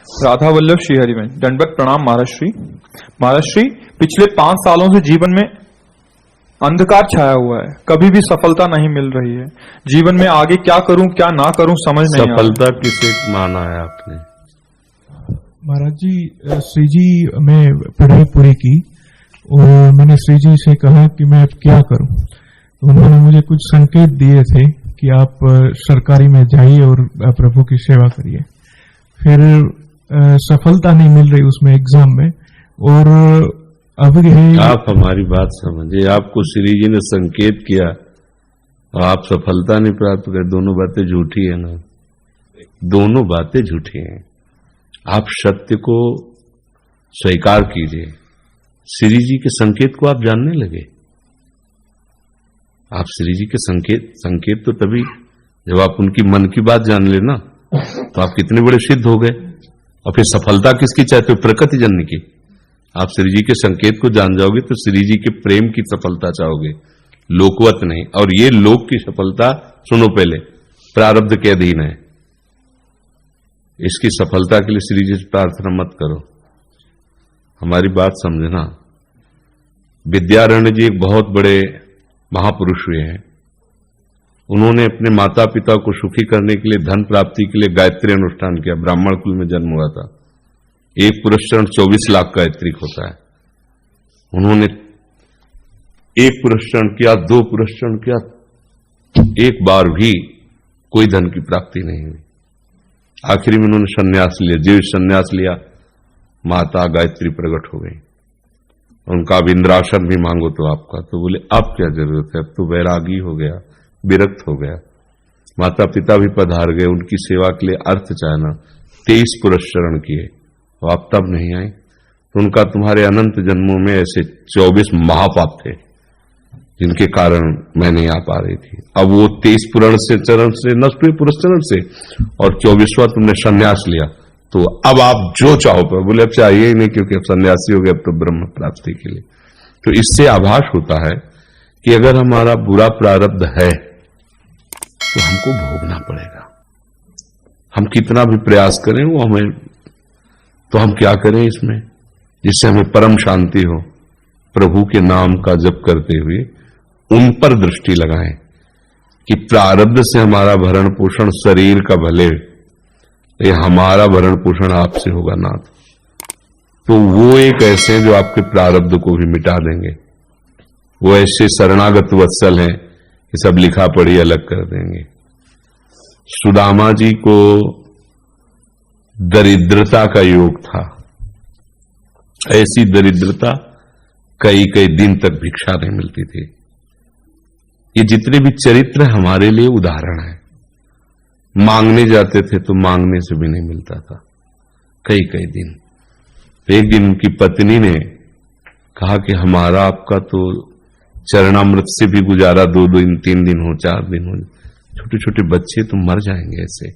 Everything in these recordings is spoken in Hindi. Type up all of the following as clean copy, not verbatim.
राधा वल्लभ श्रीहरि में दंडवत प्रणाम महाराष्ट्री। महाराष्ट्री, पिछले 5 सालों से जीवन में अंधकार छाया हुआ है, कभी भी सफलता नहीं मिल रही है। जीवन में आगे क्या करूं क्या ना करूं समझ नहीं आ रहा। सफलता किसे माना है आपने? महाराज जी, श्री जी मैं पढ़ाई पूरी की और मैंने श्री जी से कहा कि मैं अब क्या करूं, तो उन्होंने मुझे कुछ संकेत दिए थे कि आप सरकारी में जाइए और प्रभु की सेवा करिए। फिर सफलता नहीं मिल रही उसमें एग्जाम में, और अब आप हमारी बात समझिए। आपको श्री जी ने संकेत किया और आप सफलता नहीं प्राप्त कर, दोनों बातें झूठी है ना, दोनों बातें झूठी हैं। आप सत्य को स्वीकार कीजिए। श्री जी के संकेत को आप जानने लगे। आप श्री जी के संकेत तो तभी जब आप उनकी मन की बात जान लेना, तो आप कितने बड़े सिद्ध हो गए। और फिर सफलता किसकी चाहते हो? प्रकृति जन्य की। आप श्री जी के संकेत को जान जाओगे तो श्री जी के प्रेम की सफलता चाहोगे, लोकवत नहीं। और ये लोक की सफलता, सुनो पहले, प्रारब्ध के अधीन है। इसकी सफलता के लिए श्री जी से प्रार्थना मत करो। हमारी बात समझना। विद्यारण्य जी एक बहुत बड़े महापुरुष हुए हैं। उन्होंने अपने माता पिता को सुखी करने के लिए, धन प्राप्ति के लिए गायत्री अनुष्ठान किया। ब्राह्मण कुल में जन्म हुआ था। एक पुरस्चरण 24 लाख गायत्री होता है। उन्होंने एक पुरस्चरण किया, 2 पुरस्चरण किया, एक बार भी कोई धन की प्राप्ति नहीं हुई। आखिरी में उन्होंने संन्यास लिया, जीव संन्यास लिया। माता गायत्री प्रकट हो गई। उनका अब इंद्रासन भी मांगो तो आपका, तो बोले अब क्या जरूरत है, अब तो वैरागी हो गया, विरक्त हो गया। माता पिता भी पधार गए उनकी सेवा के लिए, अर्थ चाहना। 23 पुरस्चरण किए, तो आप तब नहीं आए। तो उनका तुम्हारे अनंत जन्मों में ऐसे 24 महापाप थे जिनके कारण मैं नहीं आ पा रही थी। अब वो 23 चरण से नष्ट हुए, पुरस्चरण से, और 24वां तुमने संन्यास लिया, तो अब आप जो चाहो पर। बोले अब चाहिए ही नहीं, क्योंकि अब सन्यासी हो गए, अब तो ब्रह्म प्राप्ति के लिए। तो इससे आभास होता है कि अगर हमारा बुरा प्रारब्ध है तो हमको भोगना पड़ेगा। हम कितना भी प्रयास करें वो हमें, तो हम क्या करें इसमें जिससे हमें परम शांति हो? प्रभु के नाम का जप करते हुए उन पर दृष्टि लगाएं कि प्रारब्ध से हमारा भरण पोषण शरीर का भले, ये हमारा भरण पोषण आपसे होगा नाथ। तो वो एक ऐसे हैं जो आपके प्रारब्ध को भी मिटा देंगे। वो ऐसे शरणागत वत्सल हैं कि सब लिखा पढ़ी अलग कर देंगे। सुदामा जी को दरिद्रता का योग था। ऐसी दरिद्रता, कई कई दिन तक भिक्षा नहीं मिलती थी। ये जितने भी चरित्र हमारे लिए उदाहरण है। मांगने जाते थे तो मांगने से भी नहीं मिलता था, कई कई दिन। तो एक दिन उनकी पत्नी ने कहा कि हमारा आपका तो चरणामृत से भी गुजारा 2 दिन 3 दिन हो, 4 दिन हो, छोटे छोटे बच्चे तो मर जाएंगे ऐसे।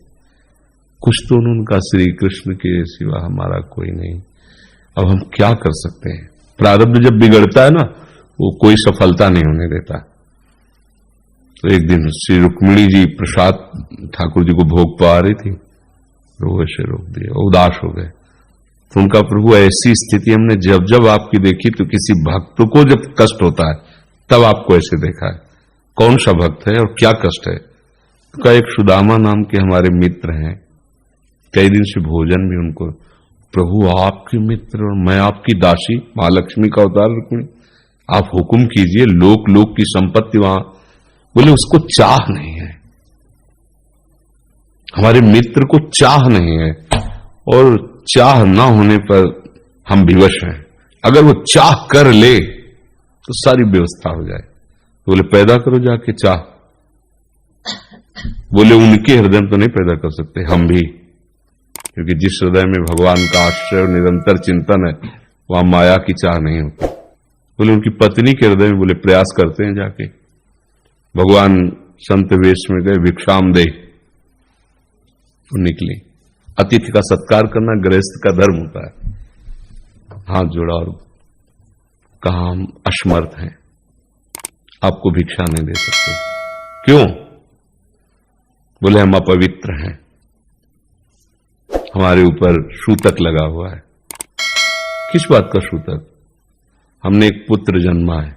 कुछ तो उनका श्री कृष्ण के सिवा हमारा कोई नहीं। अब हम क्या कर सकते हैं? प्रारब्ध जब बिगड़ता है ना, वो कोई सफलता नहीं होने देता। तो एक दिन श्री रुक्मिणी जी प्रसाद ठाकुर जी को भोग पा रही थी, रोए से रोक दिया, उदास हो गए। तो उनका प्रभु ऐसी स्थिति हमने जब जब आपकी देखी, तो किसी भक्त को जब कष्ट होता है तब आपको ऐसे देखा है। कौन सा भक्त है और क्या कष्ट है? तो एक सुदामा नाम के हमारे मित्र हैं, कई दिन से भोजन भी उनको, प्रभु आपके मित्र और मैं आपकी दासी, महालक्ष्मी का अवतार रुक्मिणी, आप हुक्म कीजिए, लोक लोक की संपत्ति वहां। बोले उसको चाह नहीं है, हमारे मित्र को चाह नहीं है, और चाह ना होने पर हम विवश हैं। अगर वो चाह कर ले तो सारी व्यवस्था हो जाए। तो बोले पैदा करो जाके चाह। बोले उनके हृदय में तो नहीं पैदा कर सकते, हम भी, क्योंकि जिस हृदय में भगवान का आश्रय और निरंतर चिंतन है वहां माया की चाह नहीं होती। बोले उनकी पत्नी के हृदय में, बोले प्रयास करते हैं जाके। भगवान संत वेश में गए, भिक्षाम दे, तो निकली। अतिथि का सत्कार करना गृहस्थ का धर्म होता है। हाथ जोड़ा और कहा हम असमर्थ हैं, आपको भिक्षा नहीं दे सकते। क्यों? बोले हम अपवित्र हैं। हमारे ऊपर सूतक लगा हुआ है। किस बात का सूतक? हमने एक पुत्र जन्मा है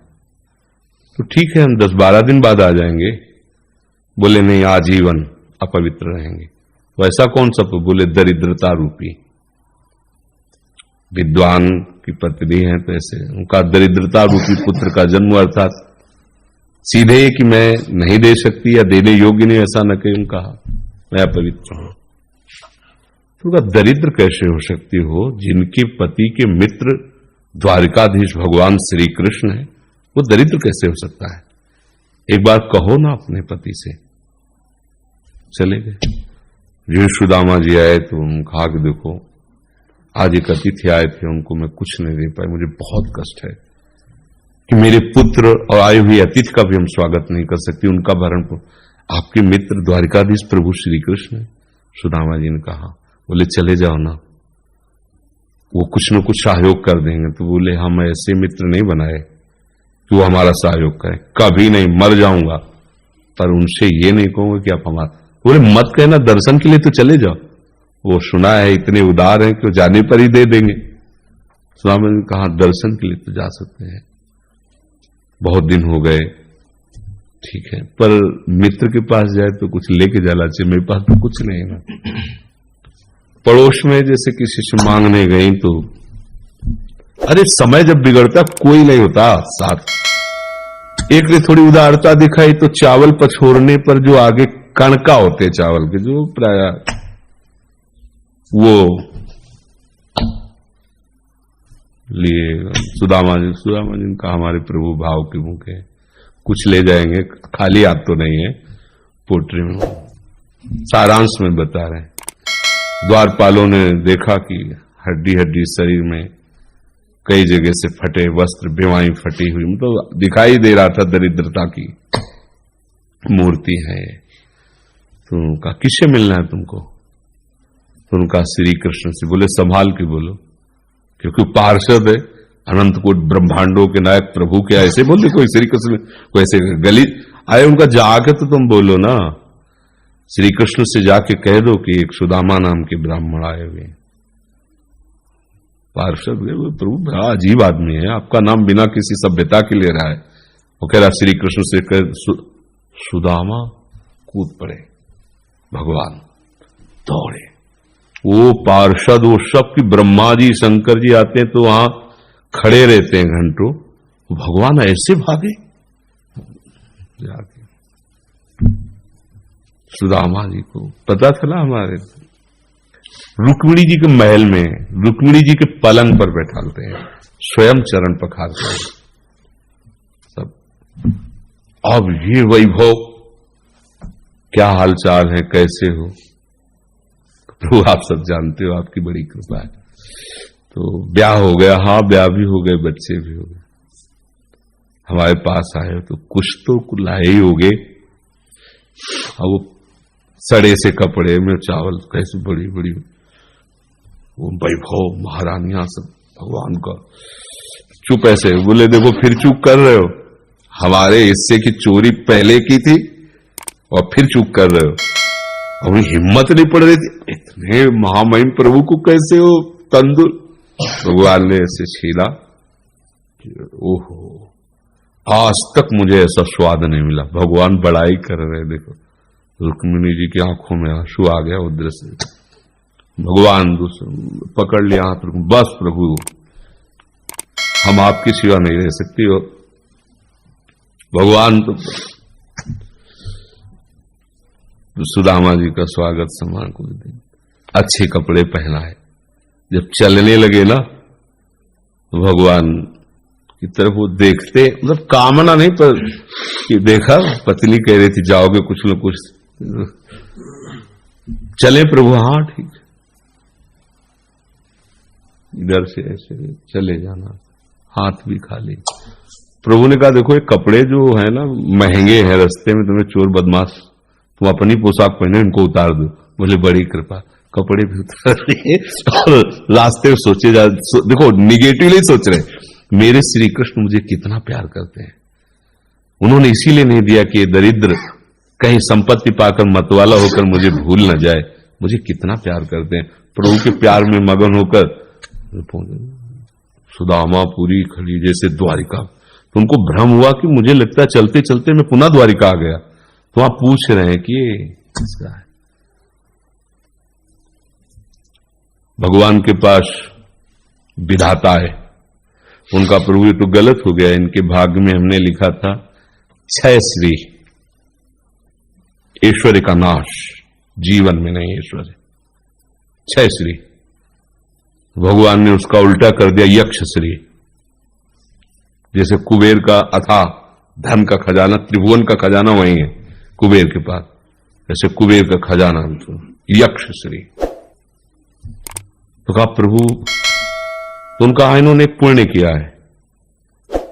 तो ठीक है, हम 10-12 दिन बाद आ जाएंगे। बोले नहीं, आजीवन अपवित्र रहेंगे। तो ऐसा कौन सा? बोले दरिद्रता रूपी। विद्वान की पत्नी है तो ऐसे उनका दरिद्रता रूपी पुत्र का जन्म, अर्थात सीधे कि मैं नहीं दे सकती या देने योग्य नहीं, ऐसा न कहीं उनका मैं अपवित्र हूं। तो उनका दरिद्र कैसे हो सकती हो? जिनके पति के मित्र द्वारिकाधीश भगवान श्री कृष्ण है, वो दरिद्र कैसे हो सकता है? एक बार कहो ना अपने पति से। चले गए। जो सुदामा जी आए तो उन्होंने कहा कि देखो आज एक अतिथि आए थे, उनको मैं कुछ नहीं दे पाई, मुझे बहुत कष्ट है कि मेरे पुत्र और आए हुए अतिथि का भी हम स्वागत नहीं कर सकते, उनका भरण आपके मित्र द्वारिकाधीश प्रभु श्री कृष्ण। सुदामा जी ने कहा, बोले चले जाओ ना, वो कुछ न कुछ सहयोग कर देंगे। तो बोले हम ऐसे मित्र नहीं बनाए कि वो हमारा सहयोग करें, कभी नहीं, मर जाऊंगा पर उनसे ये नहीं कहूंगा कि आप हमारा। बोले मत कहना, दर्शन के लिए तो चले जाओ, वो सुना है इतने उदार हैं कि वो जाने पर ही दे देंगे। स्वामी ने कहा दर्शन के लिए तो जा सकते हैं, बहुत दिन हो गए, ठीक है, पर मित्र के पास जाए तो कुछ लेके जाना चाहिए, मेरे पास तो कुछ नहीं है ना। पड़ोस में जैसे किसी से मांगने गई तो अरे समय जब बिगड़ता कोई नहीं होता साथ। एक ने थोड़ी उदारता दिखाई तो चावल पछोड़ने पर जो आगे कणका होते चावल के, जो प्राय वो लिए सुदामा जी ने कहा हमारे प्रभु भाव के मुख है, कुछ ले जाएंगे, खाली हाथ तो नहीं है। पोट्री में सारांश में बता रहे हैं, द्वारपालों ने देखा कि हड्डी हड्डी शरीर में कई जगह से फटे वस्त्र, बेवाई फटी हुई, मतलब दिखाई दे रहा था दरिद्रता की मूर्ति है। तो उनका किससे मिलना है तुमको? तो उनका श्री कृष्ण से। बोले संभाल के बोलो, क्योंकि पार्षद है, अनंत कोट ब्रह्मांडों के नायक प्रभु के ऐसे बोलते कोई श्री कृष्ण को ऐसे गली आए, उनका जाके तो तुम बोलो ना, श्री कृष्ण से जाके कह दो कि एक सुदामा नाम के ब्राह्मण आए हुए। पार्षद प्रभु बड़ा अजीब आदमी है, आपका नाम बिना किसी सभ्यता के ले रहा है। वो कह रहा श्री कृष्ण से कह सुदामा, कूद पड़े, भगवान दौड़े। वो पार्षद वो सब की ब्रह्मा जी शंकर जी आते हैं तो वहां खड़े रहते हैं घंटों, भगवान ऐसे भागे जाके। सुदामा जी को पता चला हमारे रुक्मिणी जी के महल में, रुक्मिणी जी के पलंग पर बैठाते हैं, स्वयं चरण पखारते हैं सब। अब ये वैभव, क्या हालचाल है, कैसे हो? प्रभु आप सब जानते हो, आपकी बड़ी कृपा है। तो ब्याह हो गया, हाँ ब्याह भी हो गए, बच्चे भी हो गए। हमारे पास आए तो कुछ तो लाए ही हो गए। अब वो सड़े से कपड़े में चावल, कैसे बड़ी बड़ी वो वैभव, महारानियां सब भगवान का। चुप ऐसे बोले देखो फिर चुप कर रहे हो, हमारे हिस्से की चोरी पहले की थी और फिर चुप कर रहे हो। अभी हिम्मत नहीं पड़ रही थी, इतने महामहिम प्रभु को कैसे हो तंदुर। भगवान ने ऐसे छीला, ओहो आज तक मुझे ऐसा स्वाद नहीं मिला। भगवान बड़ाई कर रहे, देखो रुक्मिणी जी की आंखों में आंसू आ गया उधर से। भगवान पकड़ लिया हाथ, बस प्रभु हम आपकी सिवा नहीं रह सकती हो। भगवान तो सुदामा जी का स्वागत सम्मान को अच्छे कपड़े पहनाए। जब चलने लगे ना तो भगवान की तरफ वो देखते, मतलब कामना नहीं पर कि देखा पत्नी कह रही थी जाओगे कुछ न कुछ, चले प्रभु, हाँ ठीक, इधर से ऐसे चले जाना, हाथ भी खाली। प्रभु ने कहा देखो ये कपड़े जो है ना महंगे हैं, रास्ते में तुम्हें चोर बदमाश तुम अपनी पोशाक पहने इनको उतार दो। बोले बड़ी कृपा, कपड़े भी उतार रहे और रास्ते में सोचे जा देखो निगेटिवली सोच रहे, मेरे श्री कृष्ण मुझे कितना प्यार करते हैं। उन्होंने इसीलिए नहीं दिया कि ये दरिद्र कहीं संपत्ति पाकर मतवाला होकर मुझे भूल न जाए, मुझे कितना प्यार करते हैं। प्रभु के प्यार में मगन होकर सुदामा पुरी खड़ी जैसे द्वारिका, तो उनको भ्रम हुआ कि मुझे लगता है चलते चलते मैं पुनः द्वारिका आ गया। तो आप पूछ रहे हैं कि ये किसका है? भगवान के पास विधाता है, उनका प्रभु ये तो गलत हो गया। इनके भाग्य में हमने लिखा था 6 श्री, ऐश्वर्य का नाश, जीवन में नहीं ऐश्वर्य, 6 श्री। भगवान ने उसका उल्टा कर दिया यक्ष श्री। जैसे कुबेर का अथाह धन का खजाना, त्रिभुवन का खजाना वही है कुबेर के पास, जैसे कुबेर का खजाना यक्ष श्री। तो कहा प्रभु, तो उनका इन्होंने एक पुण्य किया है,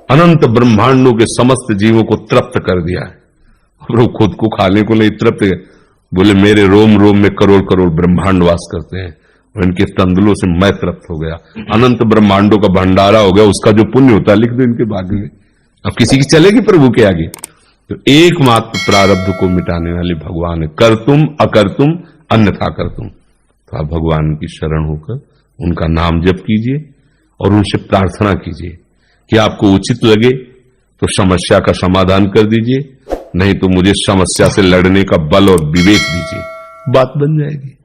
अनंत ब्रह्मांडों के समस्त जीवों को तृप्त कर दिया है। प्रभु खुद को खाने को नहीं तृप्त, बोले मेरे रोम रोम में करोड़ करोड़ ब्रह्मांड वास करते हैं और इनके तंदुलों से मैं तृप्त हो गया। अनंत ब्रह्मांडों का भंडारा हो गया, उसका जो पुण्य होता है लिख दो इनके भाग्य में। अब किसी की चलेगी प्रभु के आगे? तो एकमात्र प्रारब्ध को मिटाने वाले भगवान है। कर तुम अकर तुम अन्यथा कर तुम। तो आप भगवान की शरण होकर उनका नाम जप कीजिए और उनसे प्रार्थना कीजिए कि आपको उचित लगे तो समस्या का समाधान कर दीजिए, नहीं तो मुझे समस्या से लड़ने का बल और विवेक दीजिए, बात बन जाएगी।